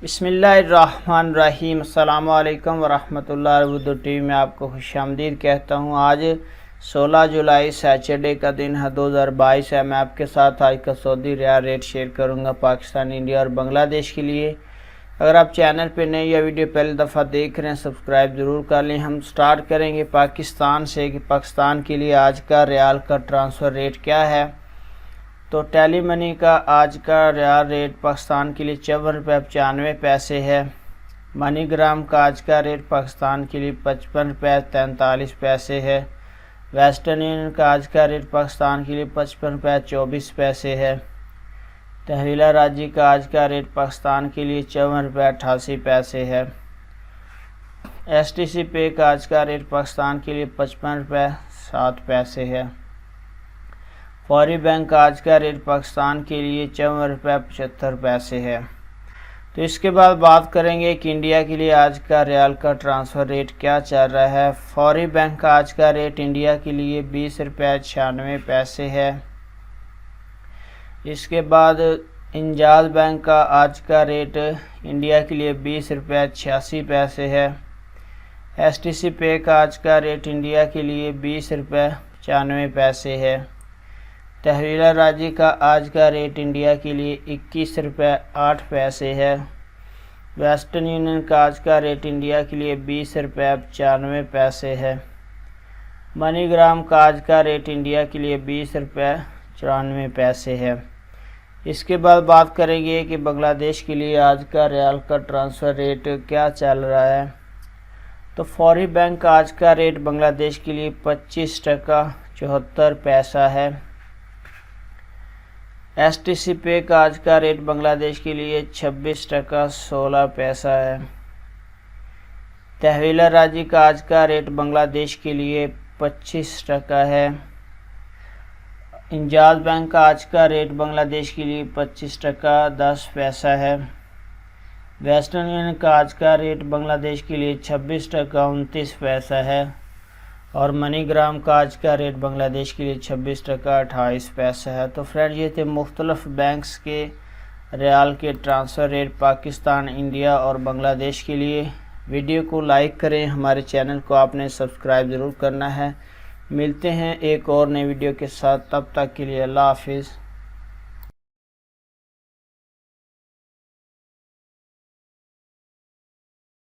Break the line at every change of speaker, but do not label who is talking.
बिस्मिल्लाहिर्रहमानिर्रहीम। अस्सलाम वालेकुम वरहमतुल्लाहि उर्दू टीवी में आपको खुशामदीद कहता हूँ। आज 16 जुलाई सैटरडे का दिन है 2022 है। मैं आपके साथ आज का सऊदी रियाल रेट शेयर करूँगा पाकिस्तान, इंडिया और बांग्लादेश के लिए। अगर आप चैनल पे नए या वीडियो पहली दफ़ा देख रहे हैं सब्सक्राइब ज़रूर कर लें। हम स्टार्ट करेंगे पाकिस्तान से कि पाकिस्तान के लिए आज का रियाल का ट्रांसफ़र रेट क्या है। तो टेली मनी का आज का रियाल रेट पाकिस्तान के लिए 54 रुपये 95 है। मनी ग्राम का आज का रेट पाकिस्तान के लिए 55 रुपये 43 है। वेस्टर्न यूनियन का आज का रेट पाकिस्तान के लिए 55 रुपये 24 है। तहवीला राजी का आज का रेट पाकिस्तान के लिए 54 रुपये 88 है। STC पे का आज का रेट पाकिस्तान के लिए 55 रुपये 7 है। फौरी बैंक का आज का रेट पाकिस्तान के लिए 54 रुपये 75 है। तो इसके बाद बात करेंगे कि इंडिया के लिए आज का रियाल का ट्रांसफ़र रेट क्या चल रहा है। फौरी बैंक का आज का रेट इंडिया के लिए 20 रुपये 96 है। इसके बाद इंजाज बैंक का आज का रेट इंडिया के लिए 20 रुपये 86 है। STC पे का आज का रेट इंडिया के लिए 20 रुपये 95 है। तहवीला राजी का आज का रेट इंडिया के लिए 21 रुपये 8 है। वेस्टर्न यूनियन का आज का रेट इंडिया के लिए 20 रुपये 95 है। मनी ग्राम का आज का रेट इंडिया के लिए 20 रुपये 94 है। इसके बाद बात करेंगे कि बांग्लादेश के लिए आज का रियाल का ट्रांसफ़र रेट क्या चल रहा है। तो फौरी बैंक का आज का रेट बांग्लादेश के लिए 25 टका 74 पैसा है। STC पे का आज का रेट बांग्लादेश के लिए 26 टका 16 पैसा है। तहवीला राजी का आज का रेट बांग्लादेश के लिए 25 टका है। इंजाज बैंक का आज का रेट बांग्लादेश के लिए 25 टका 10 पैसा है। वेस्टर्न यूनियन का आज का रेट बांग्लादेश के लिए 26 टका 29 पैसा है। और मनी ग्राम का आज का रेट बांग्लादेश के लिए 26 टका 28 पैसा है। तो फ्रेंड ये थे मुख्तलिफ बैंक्स के रियाल के ट्रांसफ़र रेट पाकिस्तान, इंडिया और बांग्लादेश के लिए। वीडियो को लाइक करें, हमारे चैनल को आपने सब्सक्राइब ज़रूर करना है। मिलते हैं एक और नई वीडियो के साथ, तब तक के लिए अल्लाह हाफिज़।